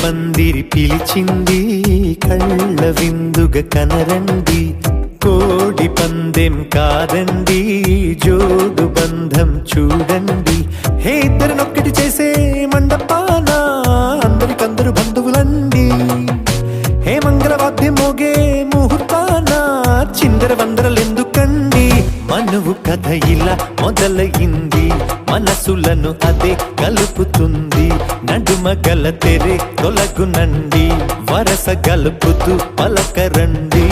పందిరి పిలిచింది కళ్ళ విందుగా కనరండి, కోడి పందెం కాదండి జోడు బంధం చూడండి. హే ఇద్దరినొక్కటి చేసే మండపాన అందరికందరు బంధువులండి, హే మంగళవాద్యం మోగే ముహూర్తాన చిందర వందరలెందుకండి. మనువు కథ ఇలా మొదలయింది, మనసులను అదే కలుపుతుంది, నడుమ గల తెరే తొలగునండి, వరస గలుపుతూ పలకరండి.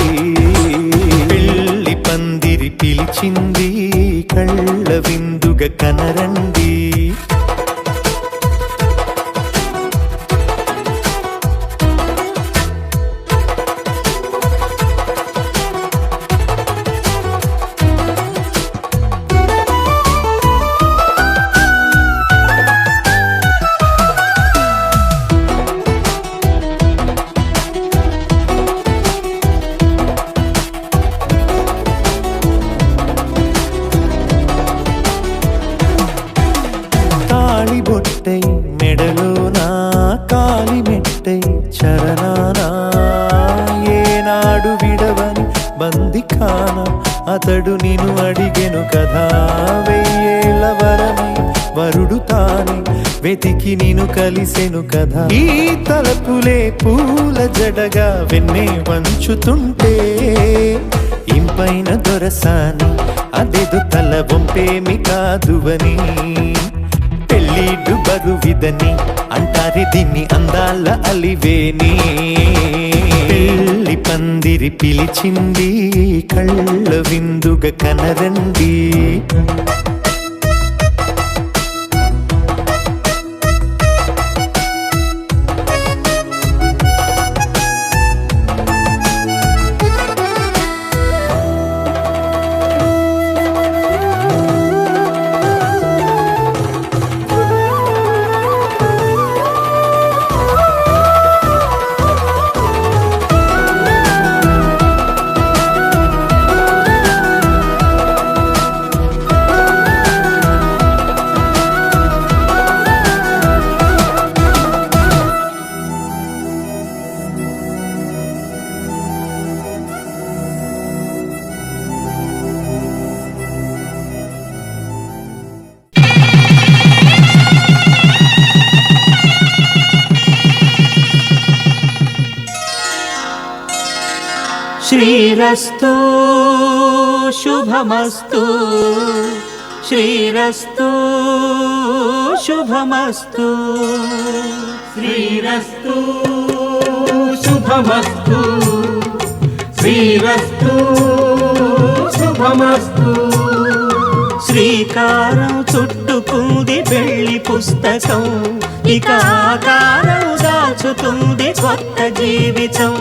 పెళ్లి పందిరి పిలిచింది కళ్ళ విందుగా కనరండి. బొట్టై మెడలోనా కాలి మెట్టై చరణానా, ఏనాడు విడవని బందిఖాన అతడు నిన్ను అడిగెను కదా, వెయ్యేళ్ళ వరమై వరుడు తానే వెతికి నిన్ను కలిసెను కదా. ఈ తలపులే పూల జడగా వెన్నే వంచుతుంటే ఇంపైన దొరసాని అదేదో తల వంపేమి కాదువని, పెళ్ళిడు బరువిదని అంటారే దీన్ని అందాల అలివేని. పెళ్లి పందిరి పిలిచింది కళ్ళ విందుగా కనరండి. శ్రీరస్తు శుభమస్తు, శ్రీరస్తు శుభమస్తు, శ్రీరస్తు శుభమస్తు, శ్రీరస్తు శుభమస్తు. శ్రీకారం చుట్టుకుంది పెళ్లి పుస్తకం, ఇక ఆకారం దాచుతుంది కొత్త జీవితం.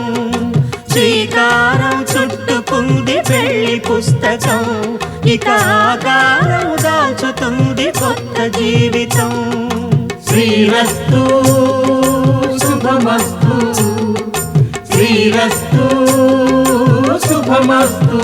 శ్రీకారం చుట్టుకుంది పెళ్లి పుస్తకం, ఇక ఆకారం దాచుతుంది కొత్త జీవితం. శ్రీరస్తు శుభమస్తు, శ్రీరస్తు శుభమస్తు.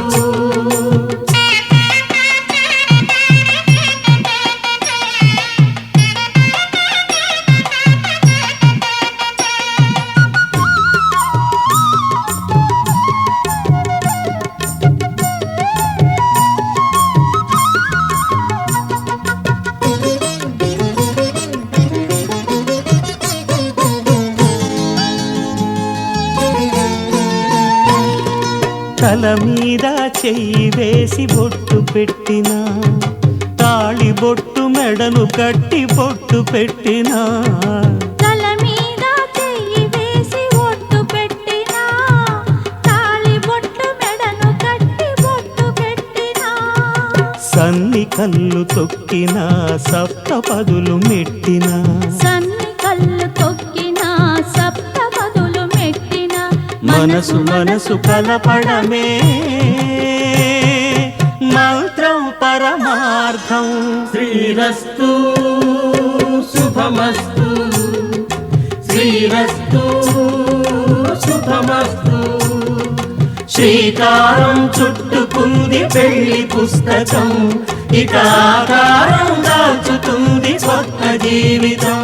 తల మీద చెయ్యి వేసి బొట్టు పెట్టినా, తాళి బొట్టు మెడను కట్టి బొట్టు పెట్టినా, తల మీద చెయ్యి వేసి బొట్టు పెట్టినా, తాళి బొట్టు మెడను కట్టి బొట్టు పెట్టినా, సన్ని కళ్ళు తొక్కినా సప్తపదులు మెట్టినా, సన్ని కళ్ళు తొక్కినా సప్తపదులు మెట్టినా, మనసు మనసు కలపడమే మంత్రం పరమార్థం. శ్రీరస్తు శుభమస్తు, శ్రీరస్తు శుభమస్తు. శ్రీకారం చుట్టుకుంది పెళ్లి పుస్తకం, ఇక ఆకారం దాచుతుంది కొత్త జీవితం.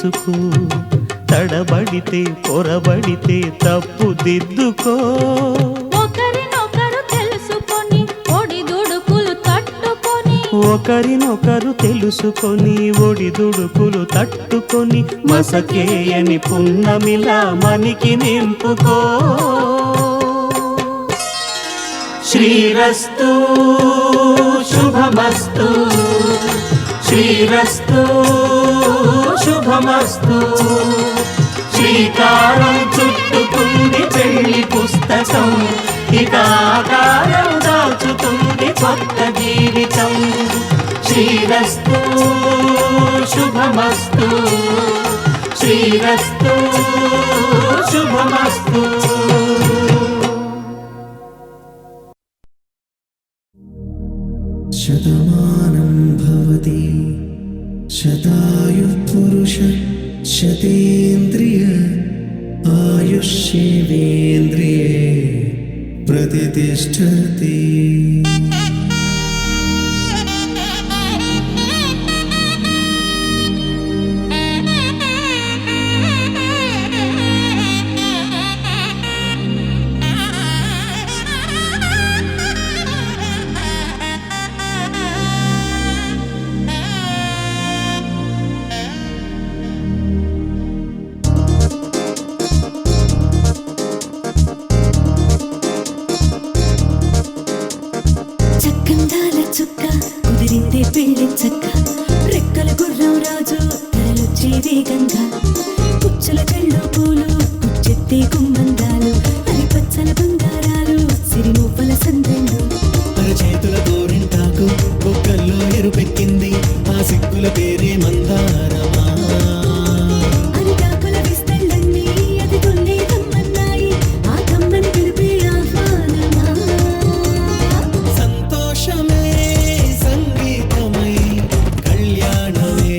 తెలుసుకో, తడబడితే పొరబడితే తప్పు దిద్దుకో. ఒకరినొకరు తెలుసుకొని ఒడిదుడుకులు తట్టుకొని, ఒకరినొకరు తెలుసుకొని ఒడిదుడుకులు తట్టుకొని, మసకేయని పున్నమిలా మనికి నింపుకో. శ్రీరస్తు శుభమస్తు, శ్రీరస్తు శుభమస్తు. శ్రీకారం చుట్టుకుంది పెళ్లి పుస్తకం, ఇక ఆకారం దాచుతుంది కొత్త జీవితం. శ్రీరస్తు శుభమస్తు, శ్రీరస్తు శుభమస్తు. శతమానం భవతి శతాయుః పురుష శతేంద్రియ ఆయుష్యేవేంద్రియే ప్రతిష్ఠతి. చక్కందాల చుక్క కుదిరిందే పెళ్లి చక్క, రెక్కల గుర్రం రాజు తరలొచ్చే వేగంగా, పుచ్చల చెళ్ళు పూలు కుచ్చెత్తే గుమ్మందాలు, అరి పచ్చల బంగారాలు సిరిమూపల సందెళ్ళు. అరచేతుల గోరింటాకు బొక్కల్లో ఎరుపెక్కింది, ఆ సిక్కుల పేరే మందారమా. అరిటాకుల విస్తళ్ళన్నీ అది తొల్లే కమ్మన్నాయి, ఆ కమ్మని పిలిపే ఆహ్వానమా. సంతోషమే సంగీతమై కళ్యాణమే,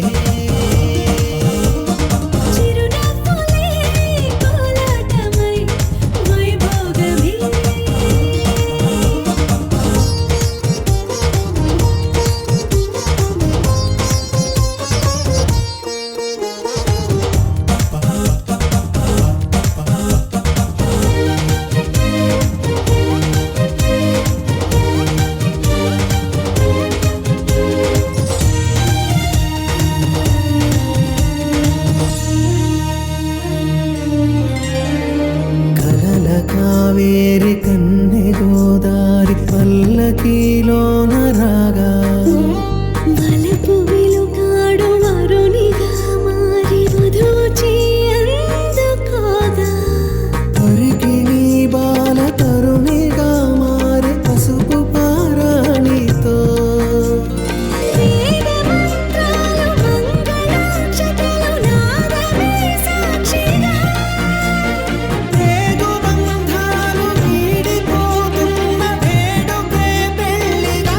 చిరునవ్వులే కోలాటమై వైభోగమే. కలల కావేరి కన్నె గోదారి పల్లకీలోన రాగా, వలపు వెలుగాడు వరునిగా మారి వధూచి అందుకోగా, పరికి నీ బాల తరుణిగా మారి పసుపు పారాణితో. వేద మంత్రాలు మంగళాక్షతలు నాదమే సాక్షిగా, రేగు బంధాలు వీడిపోతున్న వేడుకే పెళ్లిగా.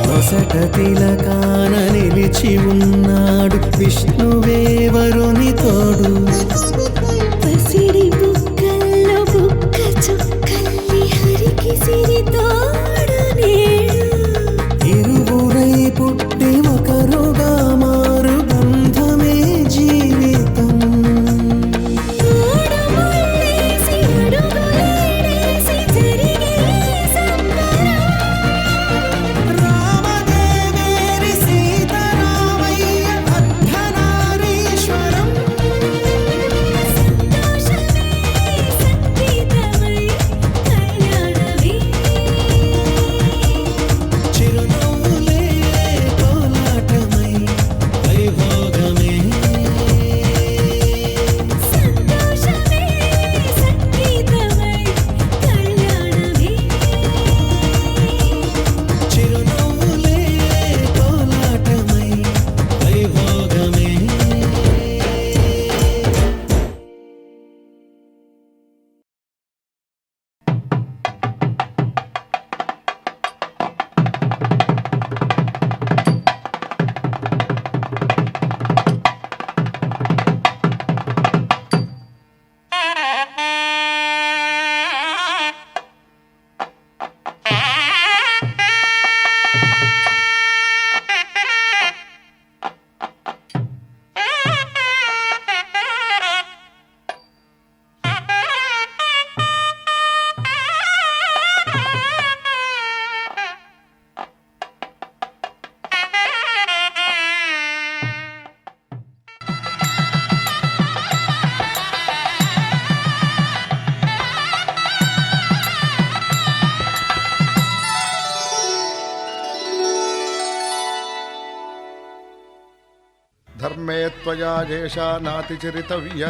నొసట తిలకాన నిలిచి ఉన్నాడు విష్ణువే వరుని తోడు. పసిడి బుక్కల్లో బుక్క చుక్కల్లి హరికి సిరి తోడు నేడు, ఇరువురై పుట్టి ఒకరుగా మారు బంధమే జీవితం. మూడు ముళ్ళేసి అడుగులేసి జరిగే సంబరం. రామదేవేరి సీతారామయ్య అర్ధనారీశ్వరం. ధర్మే త్వయా ఏషా నాతి చరితవ్య.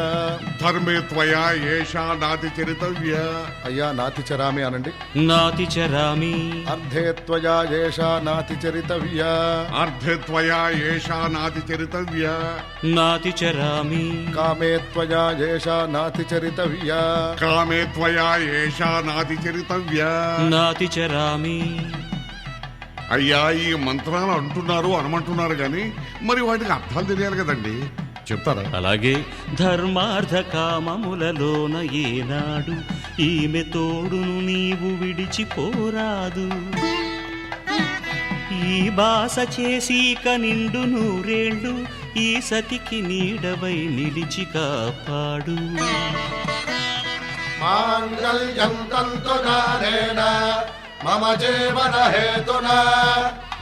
ధర్మే త్వయా ఏషా నాతి చరితవ్య. అయ్యా నాతి చరామి అనండి. నాతి చరామి. అర్ధే త్వయా ఏషా నాతి చరితవ్య. అర్ధే త్వయా ఏషా నాతి చరితవ్య. నాతి చరామి. కామే త్వయా ఏషా నాతి చరితవ్య. కామే త్వయా ఏషా నాతి చరితవ్య. నాతి చరామి. అయ్యా ఈ మంత్రాలు అంటున్నారు అనమంటున్నారు గాని మరి వాటికి అర్థాలు తెలియాలి కదండి, చెప్తారా? అలాగే ధర్మార్థ కామములలోన ఏనాడు ఈమె తోడును నీవు విడిచిపోరాదు. ఈ బాస చేసి నిండు నూరేళ్ళు ఈ సతికి నీడవై నిలిచి కాపాడు. మాంగళ్యం తంతునానేన మమ జీవన హేతునా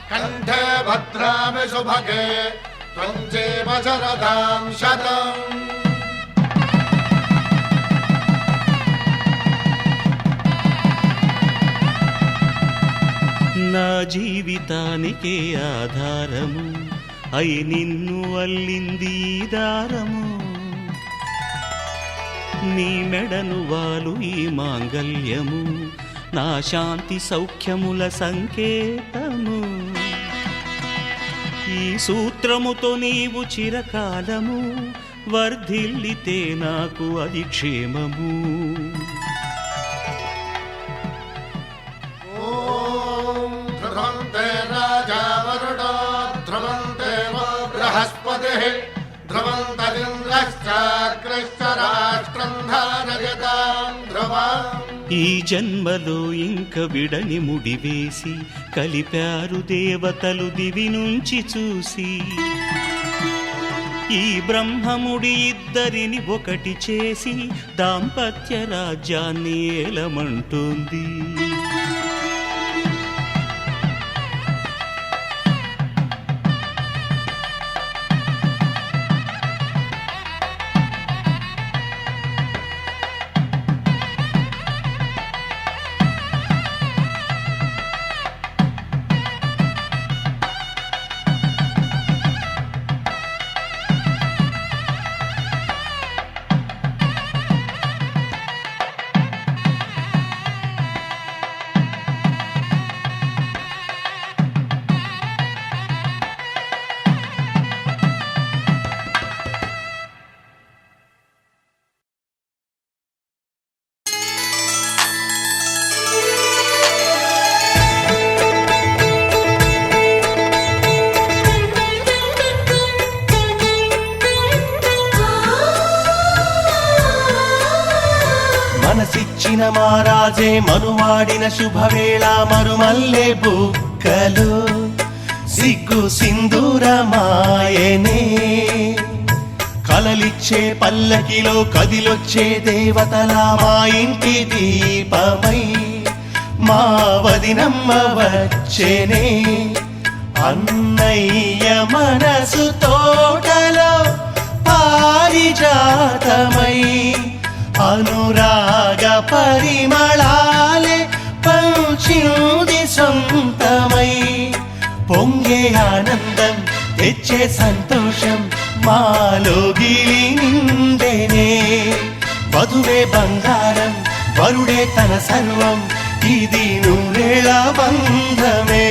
కంఠే భద్రామి శుభగే త్వం జీవ శరదాం శతం. నా జీవితానికే ఆధారము అయి నిన్ను అల్లింది దారము. నీ మెడను వాలు ఈ మాంగల్యము నా శాంతి సౌఖ్యముల సంకేతము. ఈ సూత్రముతో నీవు చిరకాలము వర్ధిల్లితే నాకు అది క్షేమము. ఓం ధ్రువంతే రాజా వరుణో ధ్రువంతే బృహస్పతిః ధ్రువంతరింద్రశ్చాగ్రశ్చ రాష్ట్రం ధారయతాం ధ్రువం. ఈ జన్మలో ఇంక విడని ముడివేసి కలిపారు దేవతలు దివి నుంచి చూసి. ఈ బ్రహ్మముడి ఇద్దరిని ఒకటి చేసి దాంపత్య రాజ్యాన్ని ఏలమంటోంది. మనసిచ్చిన మారాజే మనువాడిన శుభవేళ మరుమల్లె బుక్కలు సిగ్గు సింధూరమాయనే. కలలిచ్చే పల్లకిలో కదిలొచ్చే దేవతల మా ఇంటి దీపమై మా వదినమ్మ వచ్చేనే. అన్నయ్య మనసు తోటలో పారిజాతమై అనురాగ పరిమళాలే పంచింది సొంతమై. పొంగే ఆనందం తెచ్చే సంతోషం మాలోగిలి నిండేనే. వధువే బంగారం వరుడే తన సర్వం ఇది నూరేళ బంధమే.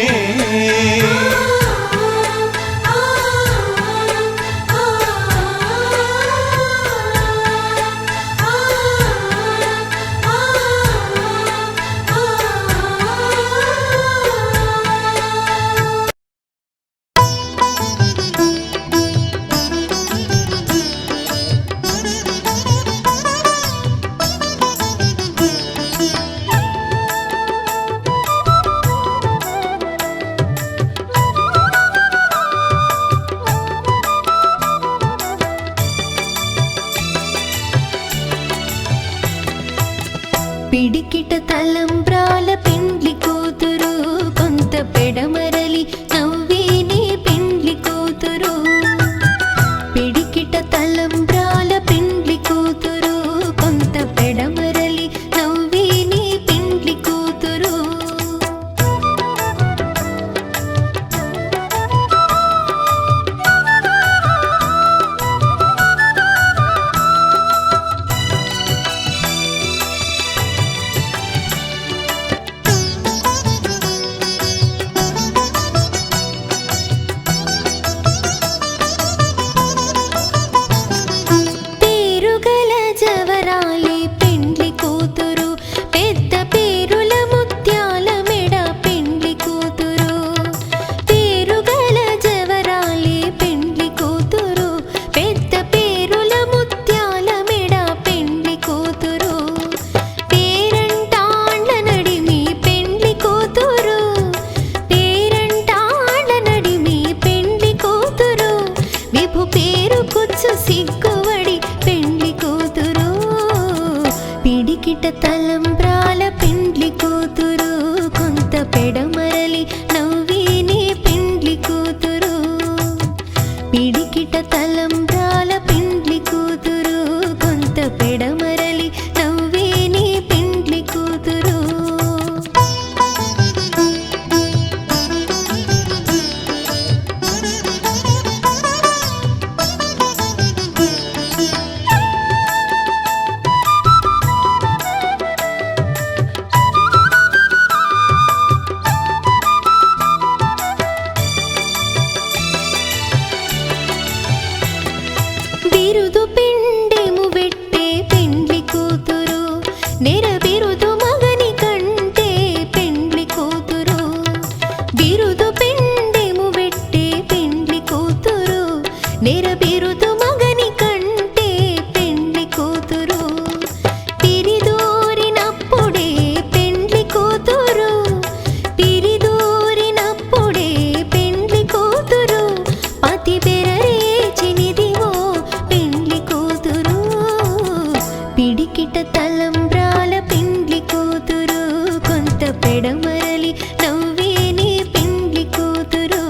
పెడమరలి నవ్వే నీ పెండ్లి కూతురు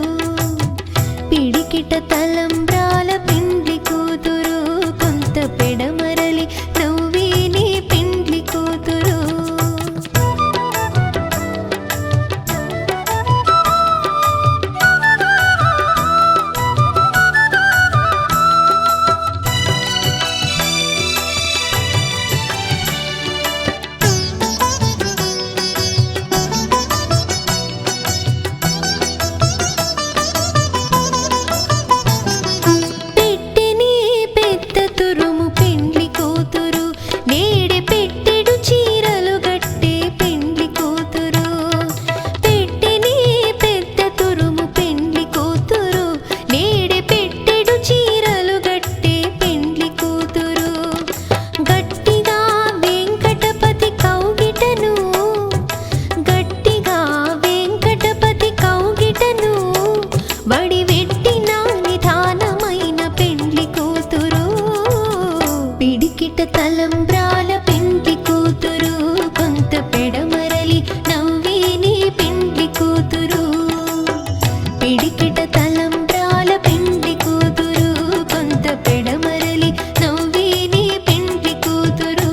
పిడికిట తలంబ్రాల పెండ్లి కూతురు కొంత పెడమరలి నవ్వే నీ పెండ్లి కూతురు పెట్టెని పెద్ద తురుము పెండ్లి కూతురు నేడే పెట్టెడు చీరలు గట్టే పెండ్లి కూతురు పెట్టెని పెద్ద తురుము పెండ్లి కూతురు నేడే పెట్టెడు చీరలు గట్టే పెండ్లి కూతురు గట్టిగా వెంకటపతి కౌగిటను గట్టిగా వెంకటపతి కౌగిటను వడివెట్టిన నిధానమైన పెండ్లి కూతురు పిడికిట తలంబ్రాల పెండ్లి కూతురు కొంత పెడమరలి నవ్వే నీ పెండ్లి కూతురు పిడికిట తలంబ్రాల పెండ్లి కూతురు కొంత పెడమరలి నవ్వే నీ పెండ్లి కూతురు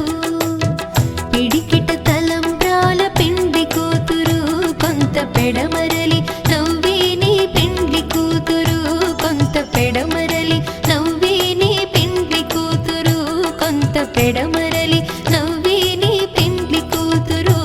పిడికిట తలంబ్రాల పెండ్లి కూతురు కొంత పెడమరలి నవ్వే నీ పెండ్లి కూతురు కొంత పెడమరలి నవ్వే నీ పెండ్లి కూతురు కొంత పెడమరలి నవ్వే నీ పెండ్లి కూతురు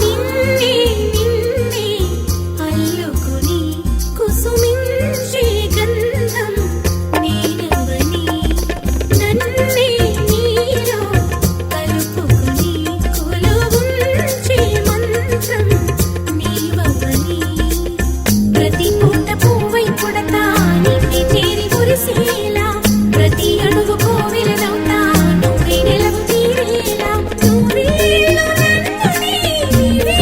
నిన్నే నిన్నే అల్లుకుని కుసుమించే గంధం నేనవని నన్నే నీలో కలుపుకుని కొలువుంచే మంత్రం నీవవని ప్రతి పూట పువ్వై పుడతా నిన్నే చేరి మురిసేలా ప్రతి అడుగు కోవెలనవుతా నువ్వే నెలవు తీరేలా నువ్వేలో నన్నుని నిన్నే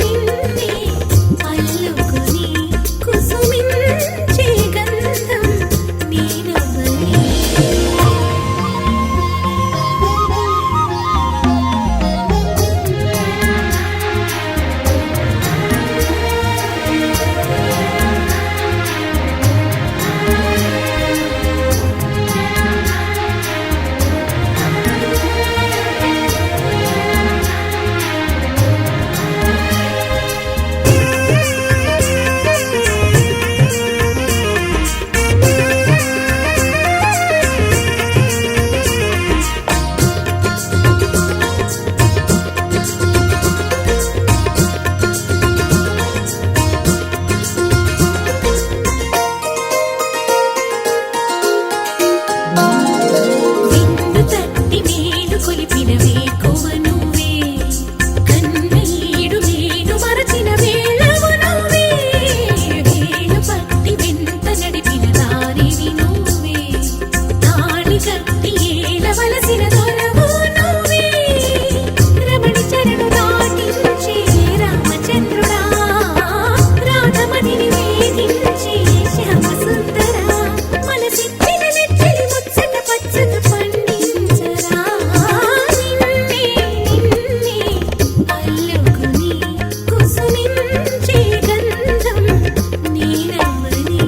నిన్నే అల్లుకుని కుసుమించే గంధం నేనవని విందు తట్టి మేలు కొలిపిన వేకువ నువ్వే కన్నీడు నేను మరచిన వేళవు నువ్వే వేలు పట్టి వెంట నడిపిన దారిని నువ్వే తాళి కట్టి ఏలవలసిన దొరవు నువ్వే రమణి చరణు దాటించే రామచంద్రుడా రాధమణిని వేధించే శ్యామసుందరా మనసిచ్చిన నెచ్చలి ముచ్చట పచ్చత పండించరా నిన్నే నిన్నే అల్లుకుని కుసుమించే గంధం నేనవని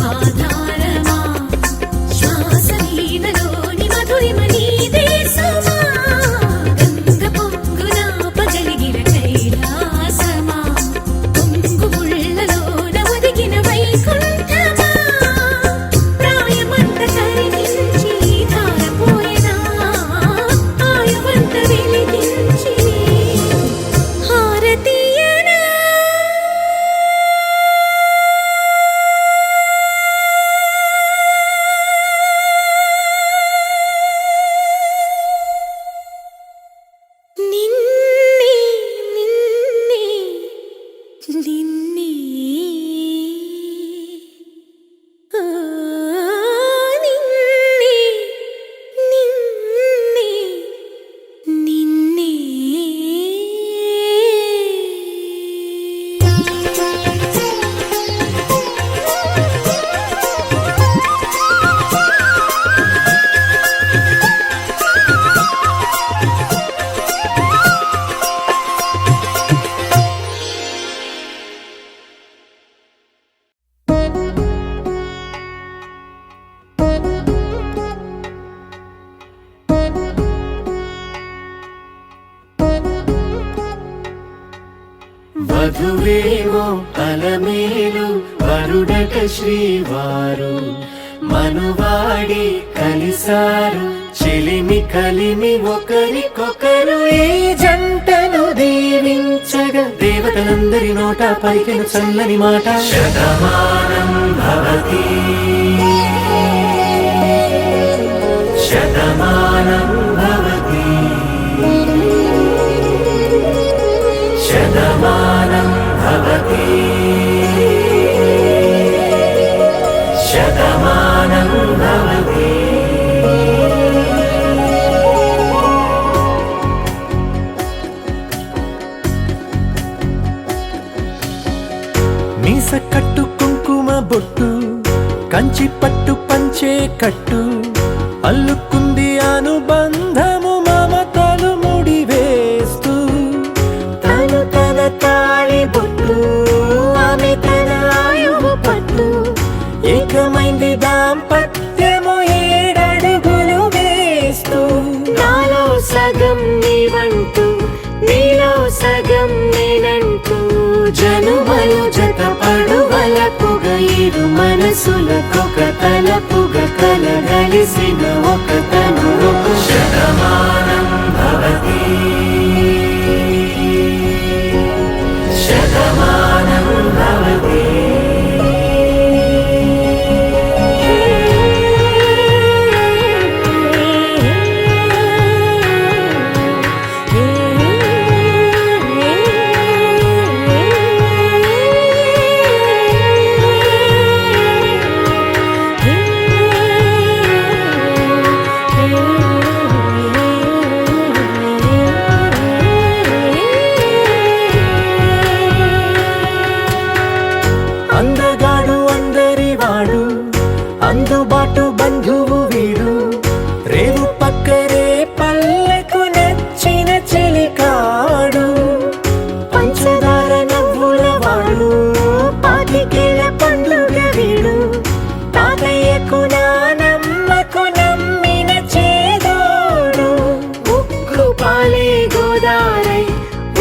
ఆధారమా శ్వాస వీణలోని మధురిమని దేశమా గంగ పొంగున పగలిగిన కైలాసమా పొంగు ముళ్ళలోన ఒదిగిన వైకుంఠమా ప్రాయమంత కరిగించి ధారపోయినా ఆయువంత వెలిగించి హారతీయనా నిన్నే నిన్నే నిన్నే ఆ నిన్నే నిన్నే నిన్నే వధువేమో అలమేలు వరుడట శ్రీవారు మనువాడి కలిసారు చెలిమి కలిమి ఒకరికొకరు ఈ జంటను దీవించగా దేవతలందరి నోట పలికిన చల్లని మాట శతమానం భవతి శతమానం భవతి శతమానం భవతి శతమానం భవతి మీస కట్టు కుంకుమ బొట్టు కంచి పట్టు పంచే కట్టు అల్లుకుంది అనుబంధము మమతలు ముడివేస్తూ తను తన తాళి బొట్టు ఆమె తన ఆయువు పట్టు ఏకమైంది దాంపత్యము 7 అడుగులు వేస్తూ నాలో సగం నీవంటూ నీలో సగం నేనంటూ జనుమలు జత పడువలపుగ ఇరు మనసులకొక తలపుగ కలగలిసిన ఒక తను శతమానం భవతి శతమానం భవతి అందగాడు అందరివాడు అందుబాటు బంధువు వీడు రేవు పక్కరే పల్లెకు నచ్చిన చెలికాడు పంచదార నవ్వుల వాడు పాతికేల పండుగ వీడు తాతయ్యకు నానమ్మకు నమ్మిన చేదోడు ఉక్కు పాలే గోదారై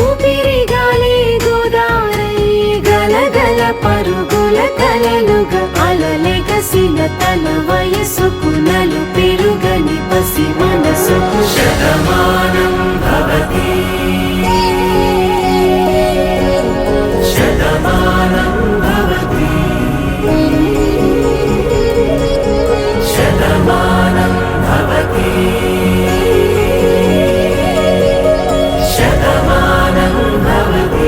ఊపిరి గాలే గోదారై గలగల పరుగుల కలలుగా అలలెగసిన తన వయసుకు నలు పెరుగని పసి మనసుకు శతమానం భవతి శతమానం భవతి శతమానం భవతి శతమానం భవతి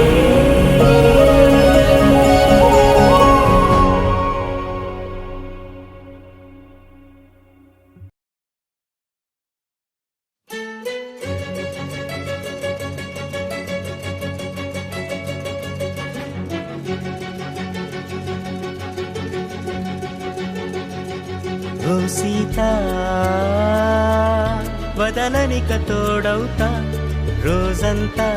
ఓ సీత వదలనిక తోడవుతా రోజంతా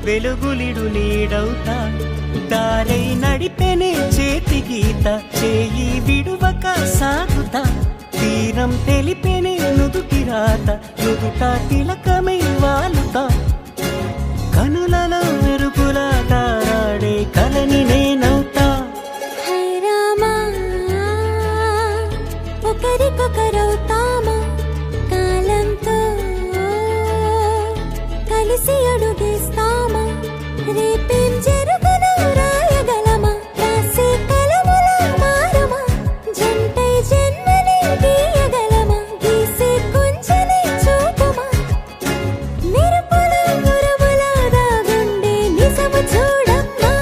వెలుగులిడు నీడవుతా దారై నడిపెనే చేతి గీత చేయి విడువక సాగుతా తీరం తెలిపెనే నుదుటి రాత నుదుట తిలకమై వాలుతా కనులలో మెరుపులా తారాడే కలని నేనవుతా హై రామా ఒకరికొకరవుతామా కాలంతో కలిసి అడుగేస్తామా రేపేం జరుగునో రాయగలమా రాసే కలముల మారమా జంటై జన్మని గీయగలమా గీసే కొంచెని చూపుమా మెరుపుల మురముల దాగుండే నిజము చూడమ్మా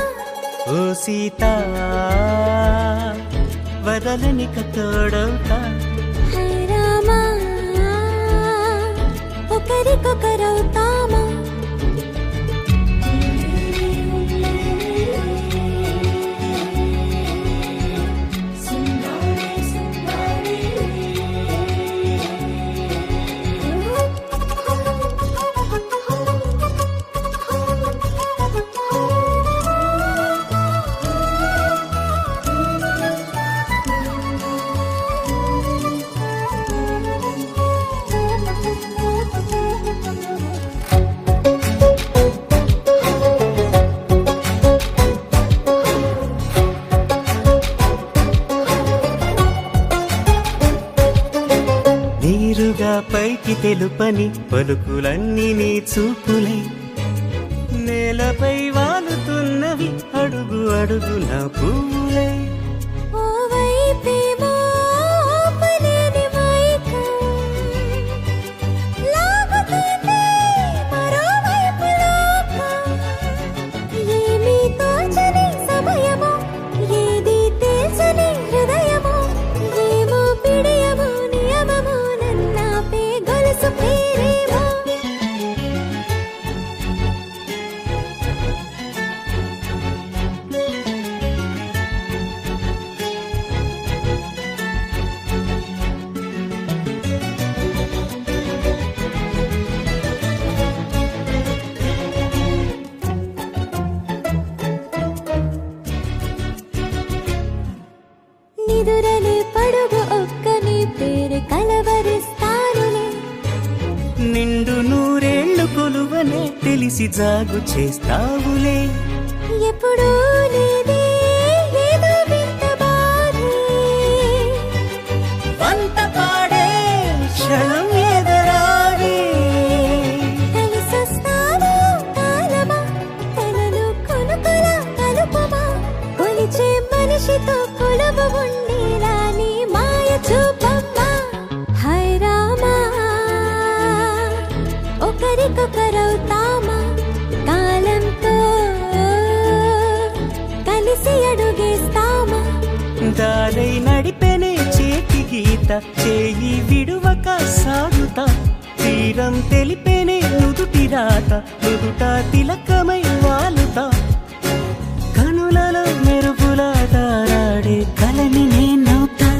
ఓ సీత వదలనిక తోడవుతా హై రామా ఒకరికొకరవుతామా నీరుగా పైకి తెలుపని పలుకులన్నీ నీ చూపులై నేలపై వాలుతున్నవి అడుగు అడుగున పూలై ఓ వైపేమో ఆపలేని మైకం లాగుతుంది మరోవైపు లోకం ఏమీ తోచని సమయమో ఏది తేల్చని హృదయమో ఏమో పిడియమో నియమమో నన్నాపే గొలుసు పేరేమో నిదురలే పడుగు ఒక్క నీ పేరు కలవరిస్తానులే నిండు నూరేళ్లు కొలువనే తెలిసి జాగు చేస్తావులే ఎప్పుడూ లేదే ఏదో వింత బాధే వంత పాడే క్షణం ఎదరాడే కలిసొస్తాను కాలమా తనను కొనుకొల కలుపమా కొలిచే మనిషితో కొలువు ఉండేలా నీ మాయ చూపమ్మా హై రామా ఒకరికొకరవుతామా కాలంతో కలిసి అడుగేస్తామా దారై నడిపెనే చేతి గీత చేయి విడువక సాగుతా తీరం తెలిపెనే నుదుటి రాత నుదుట తిలకమై వాలుతా కనులలో మెరుపులా తారాడే కలని నేనవుతా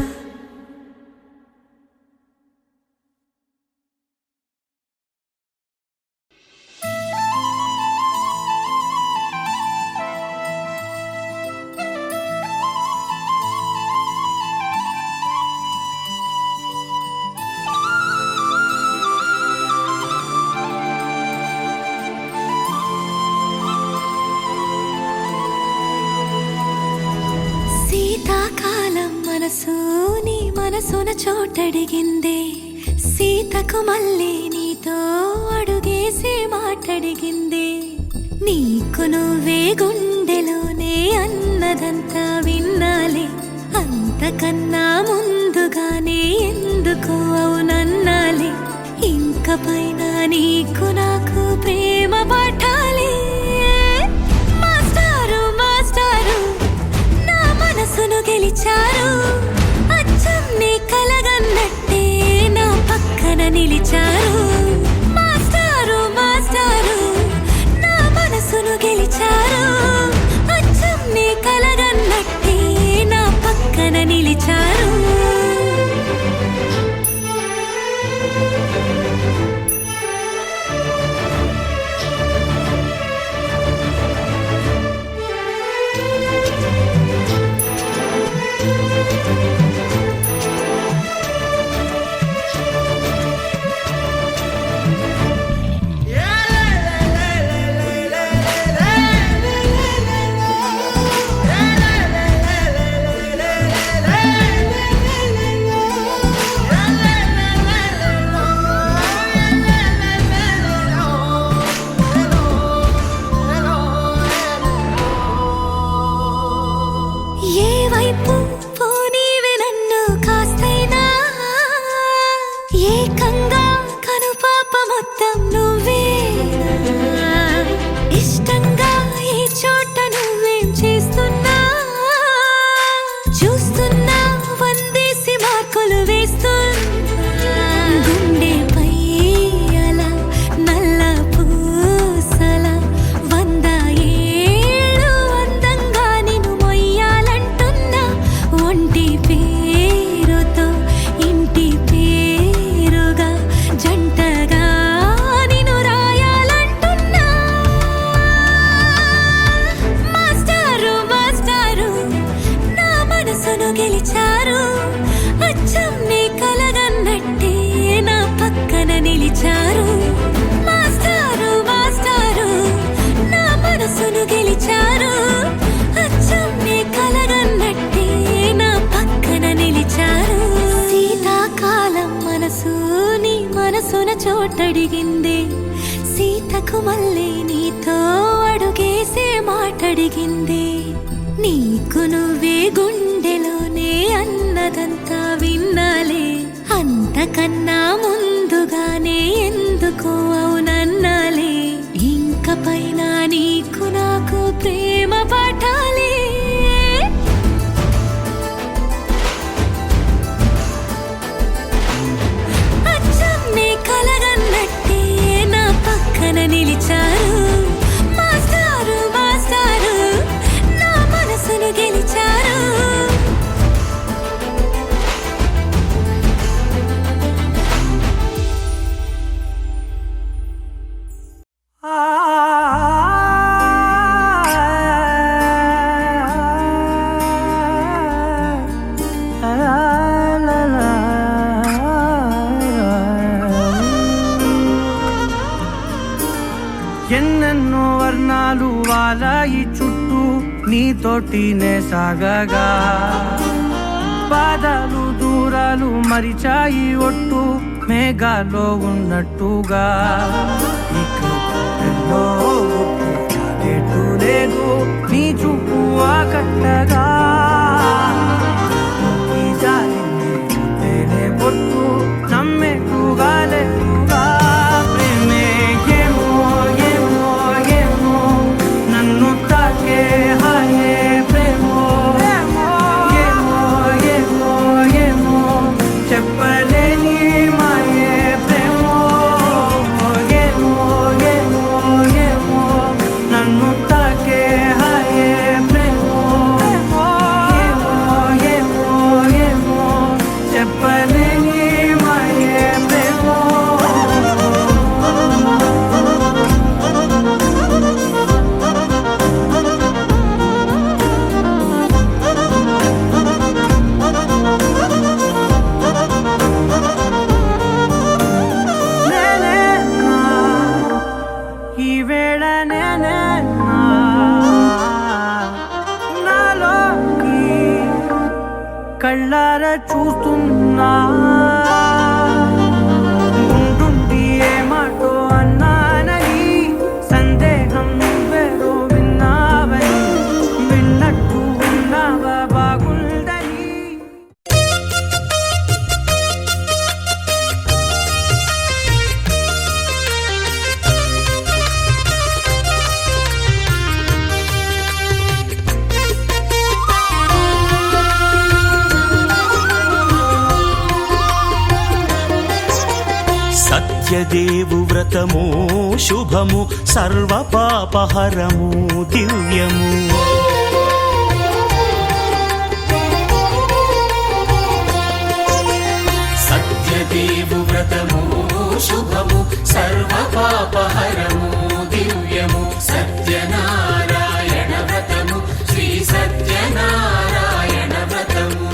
శీతాకాలం మనసు నీ మనసున చోటడిగిందే సీతకు మళ్ళీ నీతో అడుగేసి మాటడిగిందే నీకు నువ్వే గుండెలోనే అన్నదంతా విన్నాలే అంతకన్నా ముందుగానే ఎందుకు అవునన్నాలే ఇంక పైన నీకు నాకు ప్రేమ పాఠాలే మాస్టారు మాస్టారు నా మనసును గెలిచారు అచ్చం నీ కలగన్నట్టే నా పక్కన నిలిచారు మాస్టారు మాస్టారు నా మనసును గెలిచారు అచ్చం నీ కలగన్నట్టే నా పక్కన నిలిచారు మనసును గెలిచారు అచ్చం నీ కలగన్నట్టే నా పక్కన నిలిచారు మాస్టారు మాస్టారు నా మనసును గెలిచారు అచ్చం నీ కలగన్నట్టే నా పక్కన నిలిచారు శీతాకాలం మనసు నీ మనసున చోటడిగింది సీతకు మళ్ళీ నీతో అడుగేసే మాటడిగింది నీకు నువ్వే గుండెలోనే అన్నదంతా విన్నాలే అంతకన్నా ముందుగానే ఎందుకో అవునన్నాలే ఇంక పైన నీకు నాకు ప్రేమ పాఠాలే అచ్చం నీ కలగన్నట్టే నా పక్కన నిలిచారు మాస్టారు మాస్టారు నా మనసును గెలిచారు ఎన్నెన్నో వర్ణాలు వాలాయి చుట్టూ నీతోటినే సాగగా పాదాలు దూరాలు మరిచాయి ఒట్టు మేఘాలో ఉన్నట్టుగా ఇక ఎన్నో చాలేటు లేదు నీ చూపు ఆకట్టగా ఈ జాలిని చూస్తేనే పొట్టు నమ్మేట్టుగా లేటుగా ప్రేమే ఏమో ఏమో ఏమో నన్ను తాకే హాయే ప్రేమో ఏమో ఏమో ఏమో చెప్పలేని మాయే ప్రేమో ఏమో ఏమో ఏమో నన్ను తాకే హాయే ప్రేమో ఏమో ఏమో ఏమో చెప్పలేని మాయే ప్రేమో నేనేనా ఈ వేళ నేనేనా నాలోకి కళ్ళారా చూస్తున్నా ఉండుండి ఏ మాటో అన్నానని సందేహం నువ్వేదో విన్నావని విన్నట్టు ఉన్నావా బాగుందని సత్యదేవు వ్రతము శుభము సర్వ పాపహరము దివ్యము సత్యదేవు వ్రతము శుభము సర్వ పాపహరము దివ్యము సత్యనారాయణ వ్రతము శ్రీ సత్యనారాయణ వ్రతము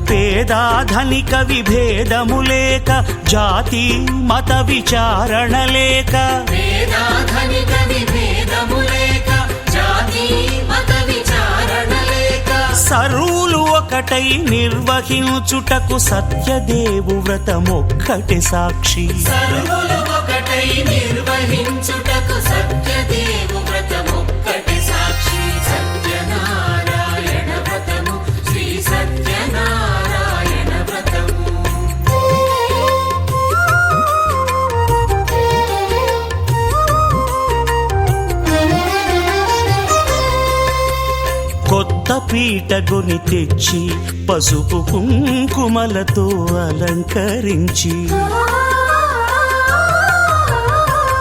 పేదాధనిక విభేదము లేక జాతి మత విచారణ లేక వేదాధనిక విభేదము లేక జాతి మత విచారణ లేక సర్వులు ఒకటై నిర్వహించుటకు సత్యదేవు వ్రతమొక్కటి సాక్షి సర్వులు ఒకటై నిర్వహించుటకు సత్యదేవు వ్రతమొక్కటి సాక్షి సత్యనారాయణ వ్రతము శ్రీ సత్యనారాయణ వ్రతము కొత్త పీటగుని తెచ్చి పసుపు కుంకుమలతో అలంకరించి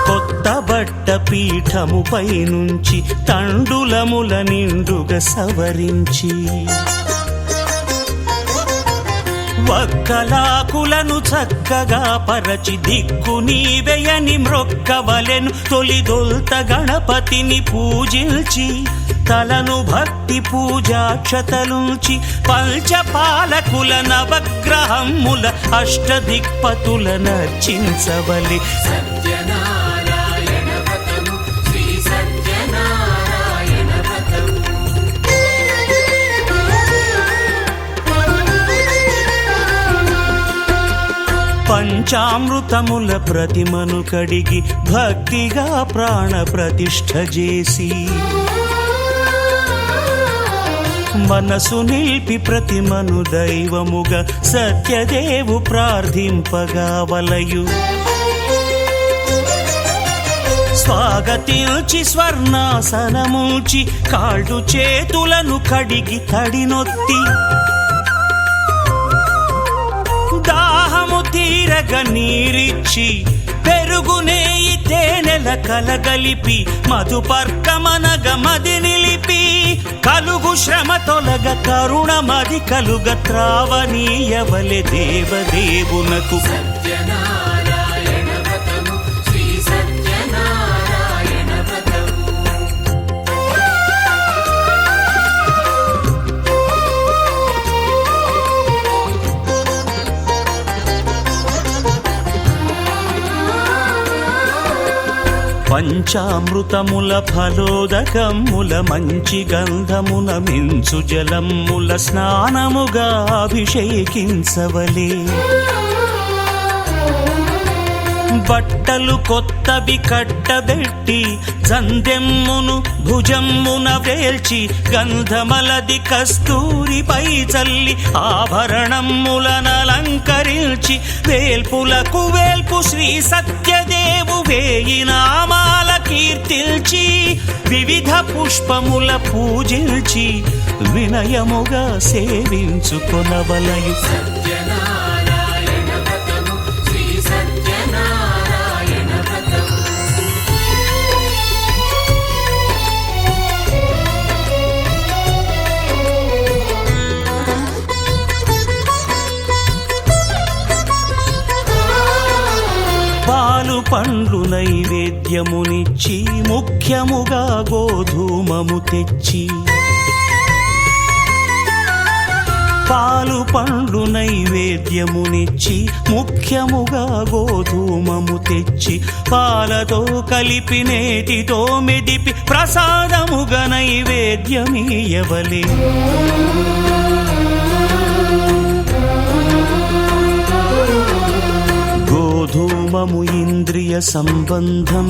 కొత్త బట్ట పీఠముపై నుంచి తండులముల నిండుగా సవరించి వక్కలాకులను చక్కగా పరచి దిక్కు నీవెయని మ్రొక్కవలెను తొలిదొల్త గణపతిని పూజించి తలను భక్తి పూజాక్షతలుంచి పంచపాలకుల నవగ్రహముల అష్టదిక్పతుల నర్చించవలి. సత్యనారాయణ వ్రతము శ్రీ సత్యనారాయణ వ్రతము. పంచామృతముల ప్రతిమను కడిగి భక్తిగా ప్రాణ ప్రతిష్ఠ చేసి మనసు నిలిపి ప్రతిమను దైవముగా సత్యదేవు ప్రార్థింపగా వలయు. స్వాగతించి స్వర్ణాసనముంచి కాళ్ళు చేతులను కడిగి తడినొత్తి దాహము తీరగ నీరిచ్చి పెరుగు నేయి తేనెల కలగలిపి మధుపర్కమనగ మది నిలిపి కలుగు శ్రమ తొలగ కరుణ మది కలుగ త్రావనీయవలె దేవదేవునకు. సత్యనారాయణ వ్రతము శ్రీ సత్యనారాయణ వ్రతము. పంచామృతముల ఫలోదకముల మంచి గంధమున మించు జలముల స్నానముగా అభిషేకించవలే. బట్టలు కొత్తవి కట్టబెట్టి జందెమ్మును భుజమ్మున వేల్చి గంధమలది కస్తూరిపై చల్లి ఆభరణములనలంకరించి వేల్పులకు వేల్పు శ్రీ సత్యదేవు వేయి నామాల కీర్తిల్చి వివిధ పుష్పముల పూజించి వినయముగా సేవించుకొనవలయు. సత్యనారాయణ వ్రతము శ్రీ సత్యనారాయణ వ్రతము. పాలు పండ్లు నైవేద్యమునిచ్చి ముఖ్యముగా గోధూమము తెచ్చి పాలు పండ్లు నైవేద్యమునిచ్చి ముఖ్యముగా గోధూమము తెచ్చి పాలతో కలిపి నేతితో మెదిపి ప్రసాదముగా నైవేద్యమీయవలే. గోధూమము ఇంద్రియ సంబంధం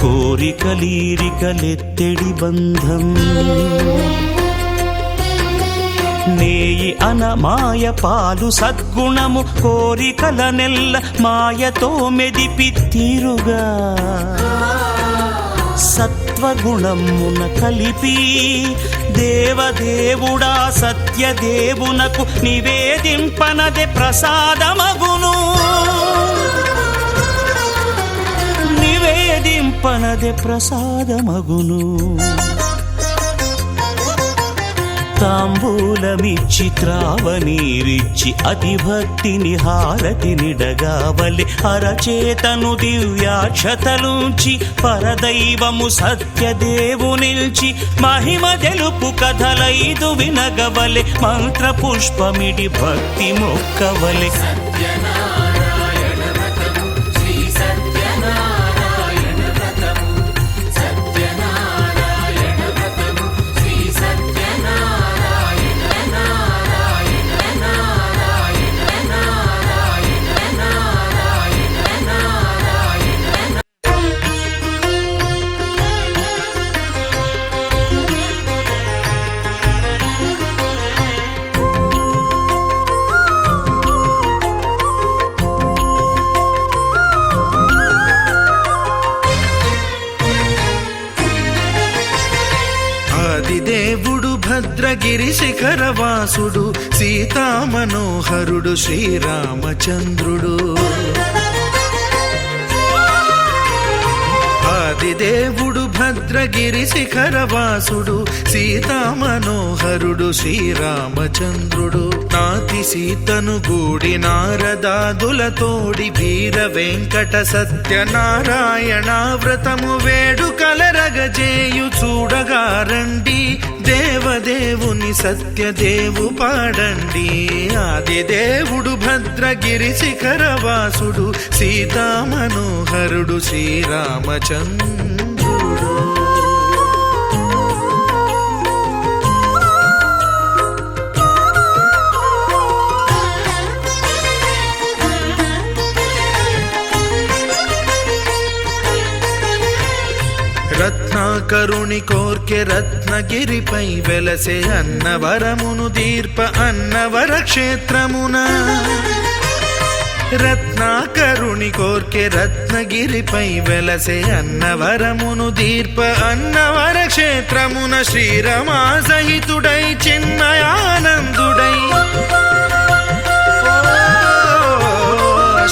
కోరికలీరికలెత్తెడి బంధం నేయి అనమాయ పాలు సద్గుణము కోరికల నెల్ల మాయతో మెదిపి తీరుగా సత్వగుణమున కలిపి దేవదేవుడా సత్యదేవునకు నివేదింపనదే ప్రసాదమగును. నివేదింపనదే ప్రసాదమగును. తాంబూలమిచ్చి త్రావనీరిచ్చి అతి భక్తిని హారతినిడగావలె. అరచేతను దివ్యాక్షతలుంచి పరదైవము సత్యదేవు నిల్చి మహిమ తెలుపు కథలైదు వినగవలె. మంత్ర పుష్పమిడి భక్తి మొక్కవలె. సత్యనారాయణ వ్రతము శ్రీ సత్యనారాయణ వ్రతము. సత్యనారాయణ వ్రతము శ్రీ సత్యనారాయణ నారాయణ నారాయణ నారాయణ నారాయణ నారాయణ. ఆదిదేవుడు భద్రగిరి శిఖరవాసుడు సీతామనోహరుడు శ్రీరామచంద్రుడు. ఆదిదేవుడు భద్రగిరి శిఖరవాసుడు సీతా మనోహరుడు శ్రీరామచంద్రుడు నాతి సీతను గూడి నారదాదులతోడి వీర వెంకట సత్యనారాయణ వ్రతము వేడుకలరగజేయు చూడగా రండి దేవదేవుని సత్యదేవు పాడండి ఆదిదేవుడు భద్రగిరి శిఖరవాసుడు సీతా మనోహరుడు శ్రీరామచంద్రుడు రత్నాకరుని కోర్కె రత్నగిరిపై వెలసే అన్నవరమును దీర్ప అన్నవర క్షేత్రమున రత్నాకరుని కోర్కె రత్నగిరిపై వెలసే అన్నవరమును దీర్ప అన్నవర క్షేత్రమున శ్రీరమా సహితుడై చిన్మయానందుడై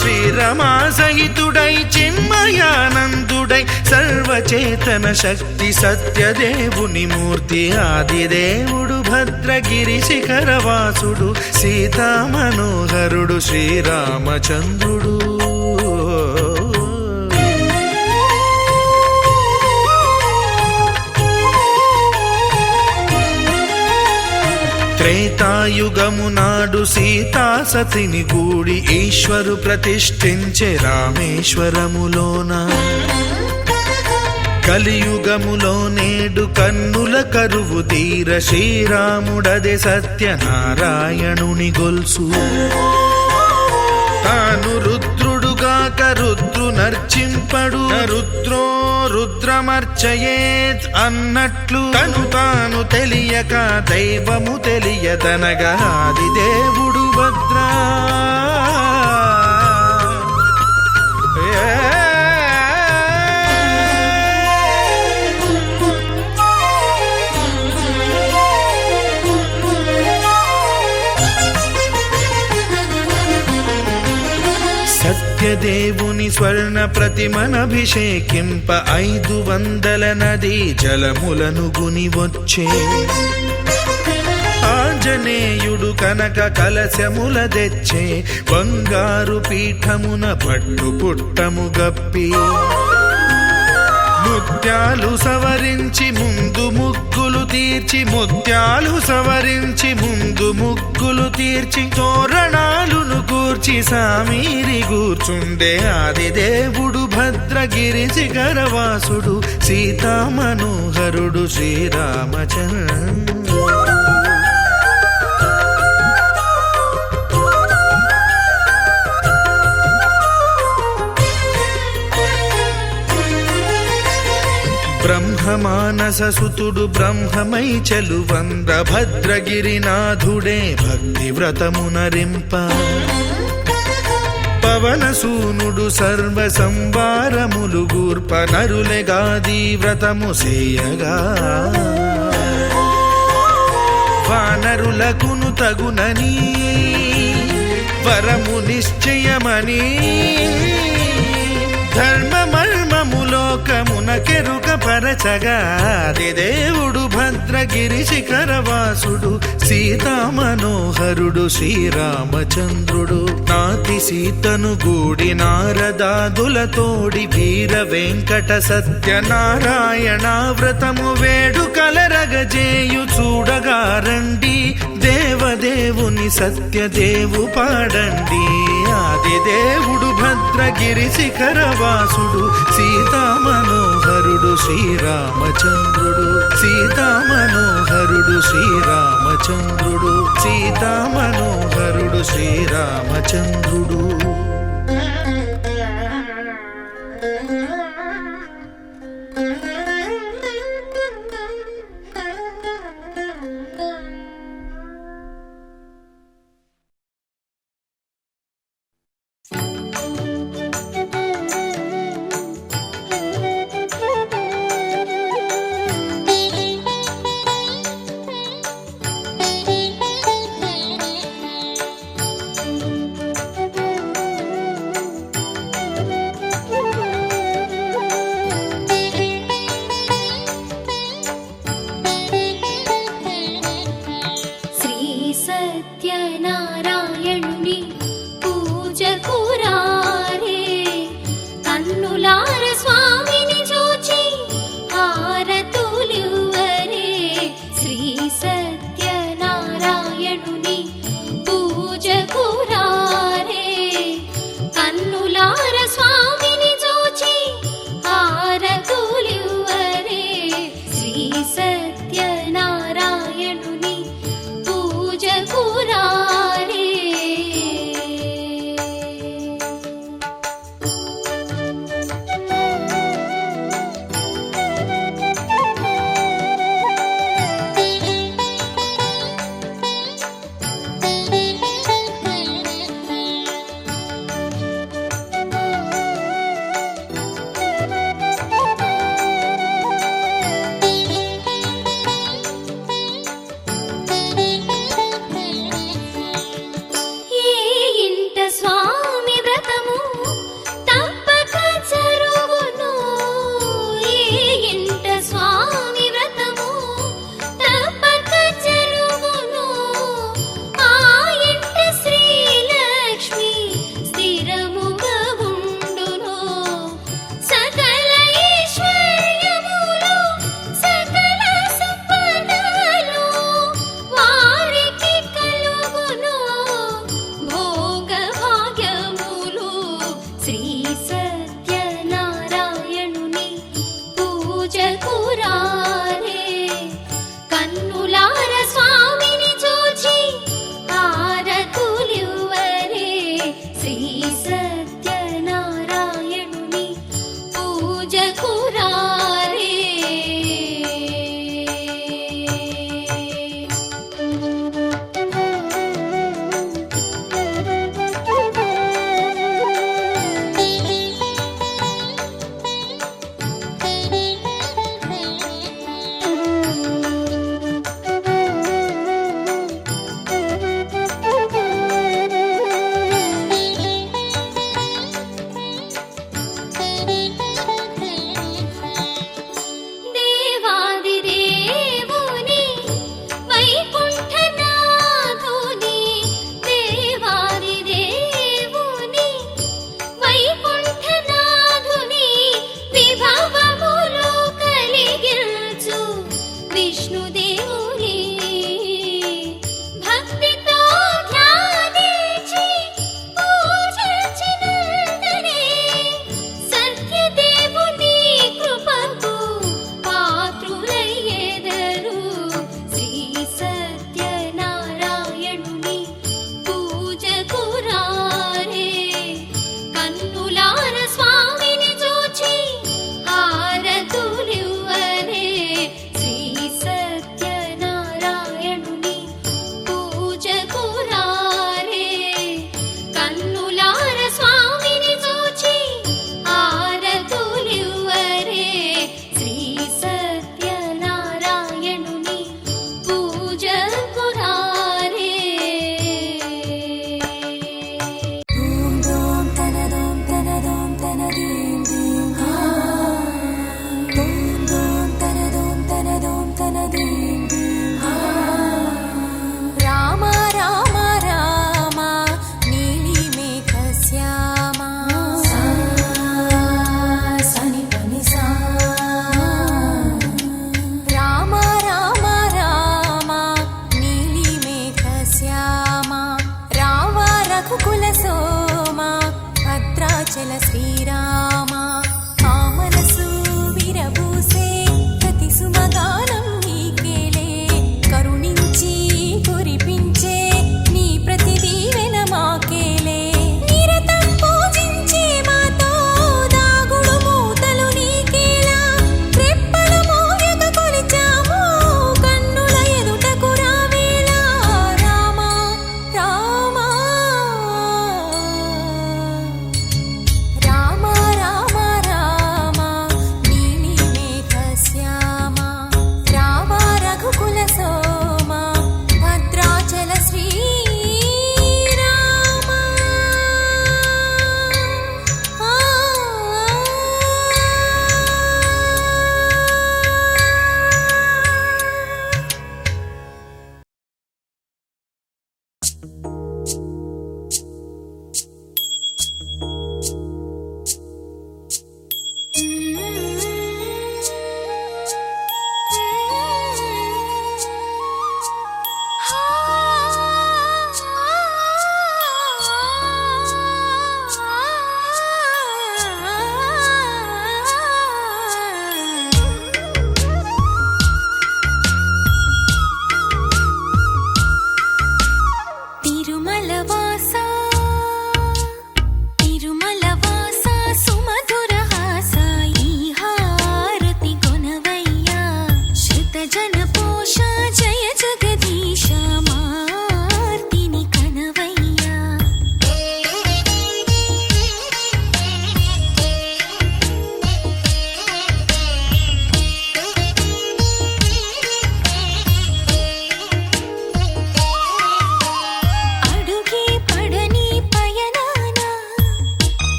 శ్రీరమా సహితుడై చిన్మయానందుడై సర్వచేతన శక్తి సత్యదేవుని మూర్తి ఆదిదేవుడు భద్రగిరి శిఖరవాసుడు సీతా మనోహరుడు శ్రీరామచంద్రుడు త్రేతాయుగము నాడు సీతా సతిని గూడి ఈశ్వరు ప్రతిష్ఠించే రామేశ్వరములోన కలియుగములో నేడు కన్నుల కరువు తీర శ్రీరాముడదే సత్యనారాయణుని గొల్సు తాను రుద్రుడుగాక రుద్రు నర్చింపడు రుద్రో రుద్రమర్చయేత్ అన్నట్లు తను తాను తెలియక దైవము తెలియదనగా ఆదిదేవుడు భద్రా సత్యదేవుని స్వర్ణ ప్రతిమనభిషేకింప 500 నదీ జలములను గుని వచ్చే ఆంజనేయుడు కనక కలశముల తెచ్చే బంగారు పీఠమున పట్టు పుట్టము గప్పి ముత్యాలు సవరించి ముందు ముగ్గులు తీర్చి ముత్యాలు సవరించి ముందు ముగ్గులు తీర్చి తోరణాలును కూర్చి సామీరి కూర్చుండే ఆదిదేవుడు భద్రగిరి శిఖరవాసుడు సీతా మనోహరుడు శ్రీరామచంద్రుడు బ్రహ్మమానస సుతుడు బ్రహ్మమై చెలువంద్ర భద్రగిరినాథుడే భక్తి వ్రతమునరింప పవనసూనుడు సర్వ సంవారములు గూర్ప నరులెగాది వ్రతము సేయగా వానరులకును తగునని వరము నిశ్చయమని ధర్మమర్మములోకమునకెరుక పరచగా ఆదిదేవుడు భద్రగిరి శిఖరవాసుడు సీతా మనోహరుడు శ్రీరామచంద్రుడు నాతి సీతను గూడి నారదాదులతోడి వీర వెంకట సత్యనారాయణ వ్రతము వేడుకలరగజేయు చూడగా రండి దేవదేవుని సత్యదేవు పాడండి ఆదిదేవుడు భద్రగిరి శిఖరవాసుడు సీతా మనోహరుడు శ్రీరామచంద్రుడు సీతా మనోహరుడు శ్రీరామచంద్రుడు సీతా మనోహరుడు శ్రీరామచంద్రుడు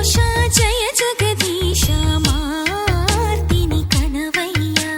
సంతోష జయ జగదీశ మార్తిని కణవయ్యా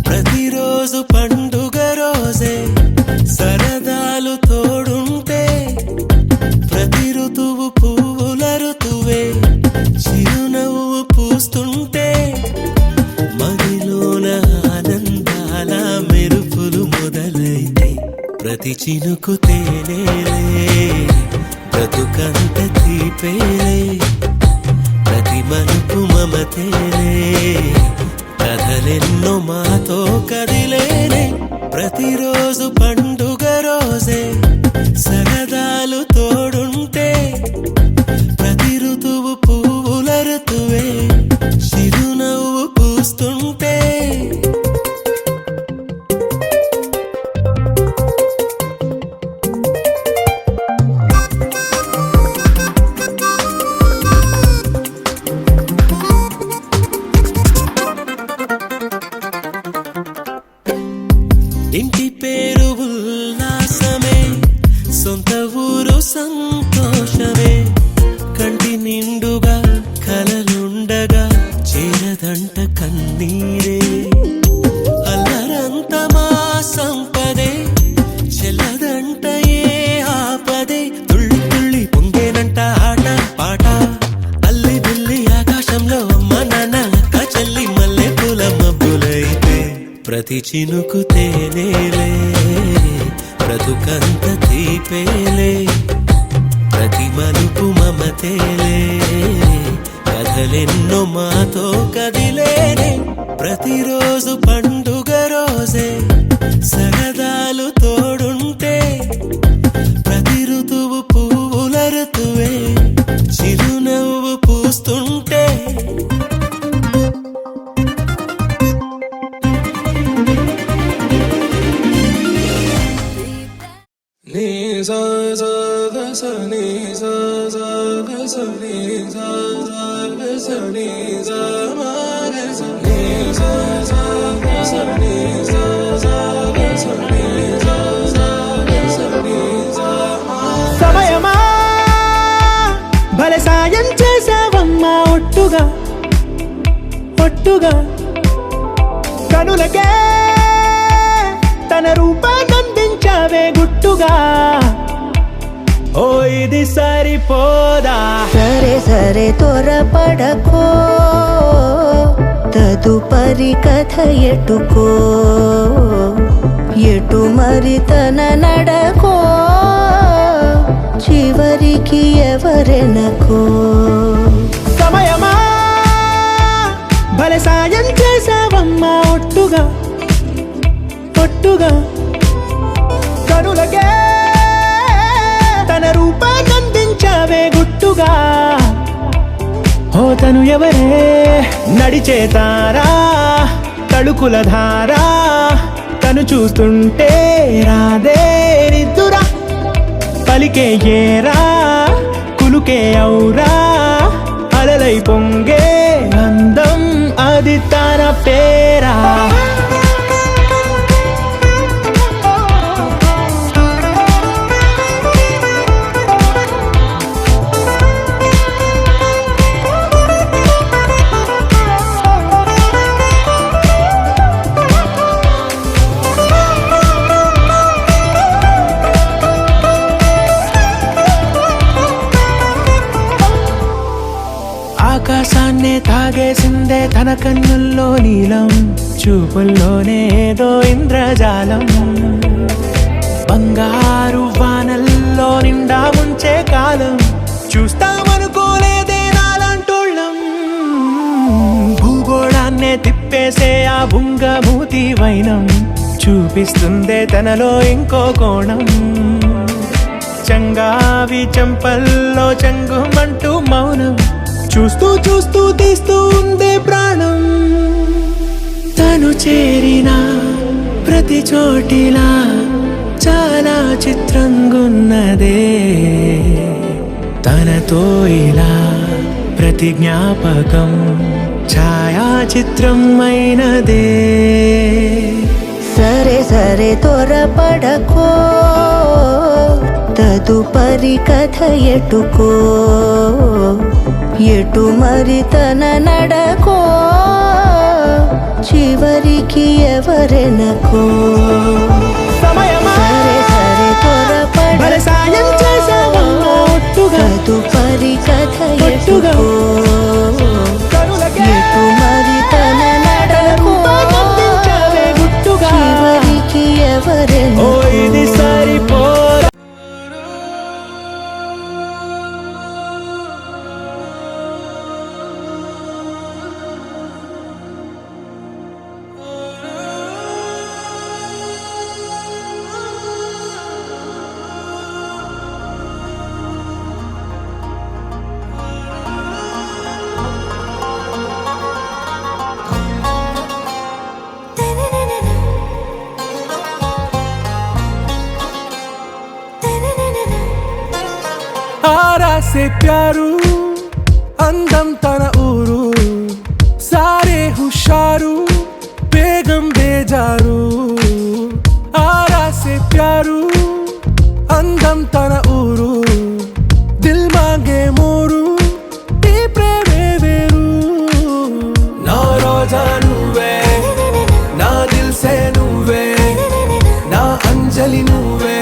ప్రతిరోజు పండుగ రోజే సరదాలు తోడుంటే ప్రతి ఋతువు పువ్వుల ఋతువే చిరునవ్వు పూస్తుంటే మదిలోన ఆనందాల మెరుపులు మొదలైతే ప్రతి చినుకు తేనేలే బ్రతుకంత తీపేలే ప్రతి మలుపు మమతేలే కథలెన్నో మాతో కదిలేనే ప్రతిరోజు పండుగ రోజే సరదాలు తోడుంటే ప్రతి ఋతువు పువ్వుల ఋతువే చిరునవ్వు పూస్తుంటే ఇంటి పేరు ఉల్లాసమే సొంత ఊరు సంతోషమే కంటి నిండుగా కలలుండగా చేరదంట కన్నీరే అల్లరంత మా సంపదే చెల్లదంట ఏ ఆపదే తుళ్ళి తుళ్ళి పొంగేనంట ఆట పాట అల్లి బిల్లి ఆకాశంలో అమ్మ నాన్న అక్క చెల్లి మల్లె పూల మబ్బులైతే ప్రతి చినుకు తేనేలే బ్రతుకంత తీపేలే ప్రతి మలుపు మమతేలే కథలెన్నో మాతో కదిలేనే ప్రతిరోజు పండుగ రోజే సరదాలు తోడుంటే ప్రతి ఋతువు పువ్వుల ఋతువే చిరునవ్వు పూస్తుంటే సమయమా భలే సాయం చేసావమ్మా ఒట్టుగా ఒట్టుగా కనులకే తన రూపాన్నందించావే గుట్టుగా ఓ ఇది సరిపోదా సరే సరే త్వరపడకో తదుపరి కథ ఎటుకో ఎటు మరి తన నడకో చివరికి ఎవరెనకో సమయమా భలే సాయం చేసావమ్మా ఒట్టుగా ఒట్టుగా కనులకే తన రూపాన్నందించావే గుట్టుగా ఓ తను ఎవరే నడిచే తారా తళుకుల ధారా తను చూస్తుంటే రాదే నిద్దురా పలికే ఏరా కులుకే ఔరా అలలై పొంగే అందం అది తన పేరా తాగేసిందే తన కన్నుల్లో నీలం, చూపుల్లోనే ఏదో ఇంద్రజాలం. బంగారు వానల్లో నిండా ముంచే కాలం, చూస్తామనుకోలేదే నాలాంటోళ్ళం. భూగోళాన్నే తిప్పేసే ఆ బుంగమూతి వైనం, చూపిస్తుందే తనలో ఇంకో కోణం. చంగావి చంపల్లో చంగుమంటూ మౌనం, చూస్తూ చూస్తూ తీస్తూ ఉందే ప్రాణం. తను చేరిన ప్రతి చోటిలా చాలా చిత్రంగున్నదే, తనతో ఇలా ప్రతి జ్ఞాపకం ఛాయాచిత్రం అయినదే. సరే సరే త్వరపడకో, తదుపరి కథ ఎటుకో, ఎటు మరి తన నడకో, చివరికి ఎవరెనకో. సరే సరే త్వరపడకో, తదుపరి కథ ఎటుకో, ఎటు మరి తన నడకో, చివరికి ఎవరెనకో. ఆరాసే ప్యారు అందం తన ఊరు, సారే హుషారు బేగం బేజారు. ఆరాసే ప్యారు అందం తన ఊరు, దిల్ మాంగే మోరు ఈ ప్రేమే వేరు. నా రోజా నువ్వే, నా దిల్ సే నువ్వే, నా అంజలి నువ్వే,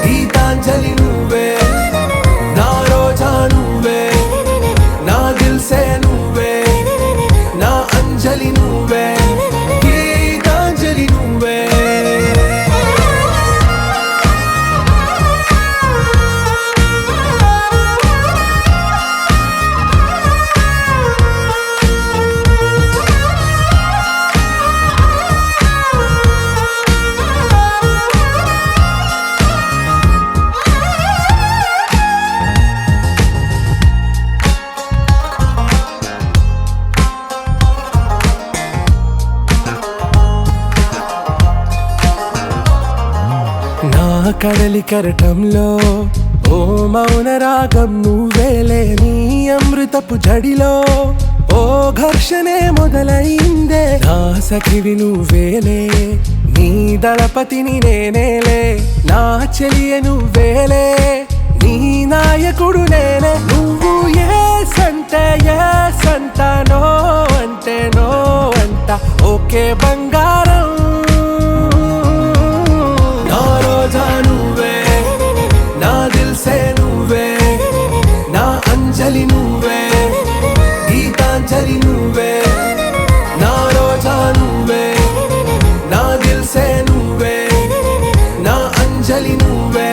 గీతాంజలి నువ్వే. నా రోజా నువ్వే, నా దిల్ సే నువ్వే, నా అంజలి నువ్వే, గీతాంజలి నువ్వే. కడలి కరటంలో ఓ మౌన రాగం నువ్వేలే, నీ అమృతపు జడిలో ఓ ఘర్షణే మొదలైందే. నా సఖివి నువ్వేలే, నీ దళపతిని నేనేలే, నా చెలియ నువ్వేలే, నీ నాయకుడు నేనే. నువ్వు ఏ సంటే ఏ సంట, నో అంటే నో అంట, ఓకే బంగారం. నా రోజా నువ్వే, నా దిల్ సే నువ్వే, నా అంజలి నువ్వే, గీతాంజలి నువ్వే. నా రోజా నువ్వే, నా దిల్ సే నువ్వే, నా అంజలి నువ్వే,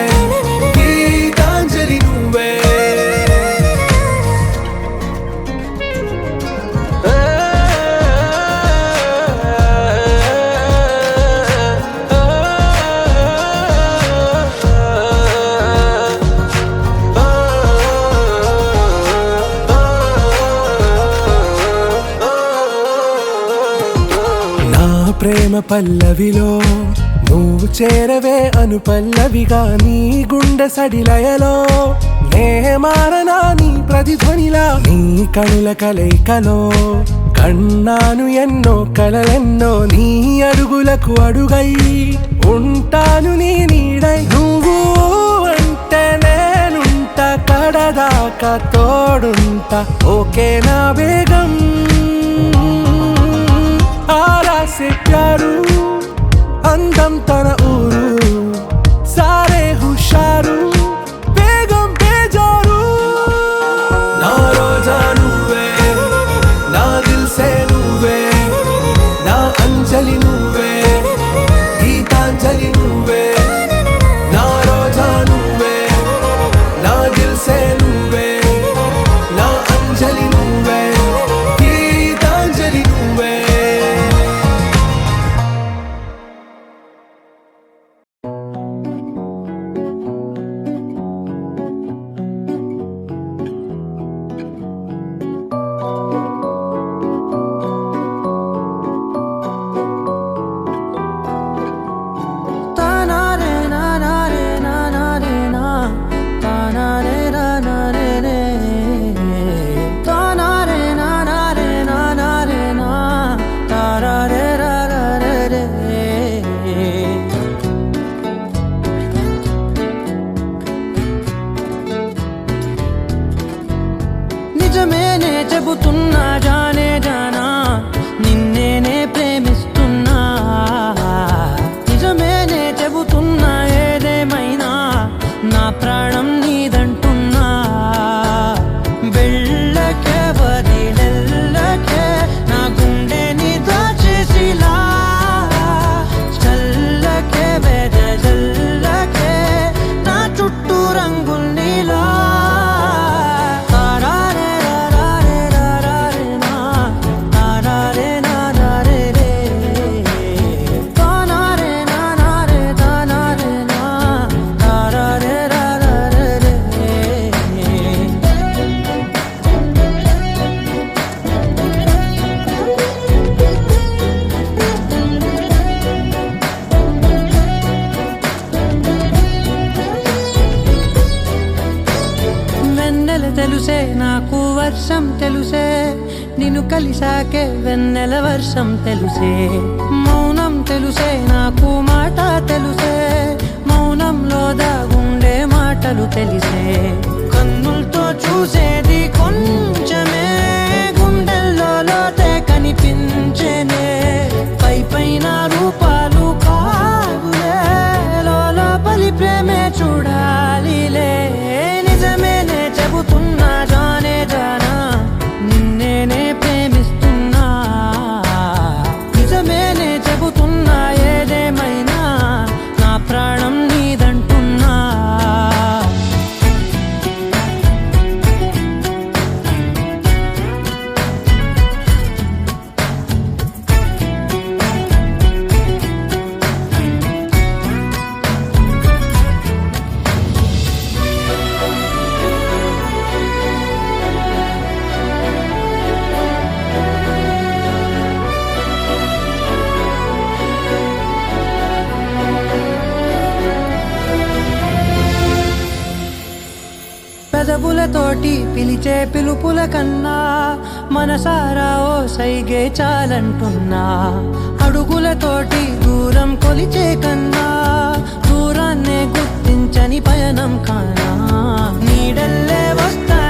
గీతాంజలి నువ్వే. ప్రేమ పల్లవిలో నువ్వు చేరవే అను పల్లవిగా, నీ గుండె సడిలయలో నే మారనా నీ ప్రతిధ్వనిలా. నీ కనుల కలయికలో కన్నాను ఎన్నో కలలెన్నో, నీ అడుగులకు అడుగై ఉంటాను నీ నీడై. నువ్వు అంటే నేనుంట కడదాకా తోడుంటా, ఓకే నా బేగం. ఆరాసే ప్యారు అందం తన ఊరు, సారే హుషారు బేగం బేజారు. నా రోజా నువ్వే, తెలుసే నాకు వర్షం తెలుసే నిన్ను కలిసాకే వెన్నెల వర్షం తెలుసే మౌనం తెలుసే నాకు మాట తెలుసే మౌనంలో దాగుండే మాటలు తెలిసే కన్నులతో చూసేది కొంచెమే గుండెల్లో లోతే కనిపించేనే పై పైన రూపాలు కావులే లోపలి ప్రేమే చూడాలిలే నిజమేనే చెబుతున్నా జానే జానా నిన్నేనే ప్రేమిస్తున్నా నిజమేనే చెబుతున్నా ఏదేమైనా నా ప్రాణం నీదంటున్నా పెదవులతోటి పిలిచే పిలుపుల కన్నా మనసారా ఓ సైగే చాలంటున్నా అడుగులతోటి దూరం కొలిచే కన్నా దూరాన్నే గుర్తించని పయనం కానా నీడల్లే వస్తా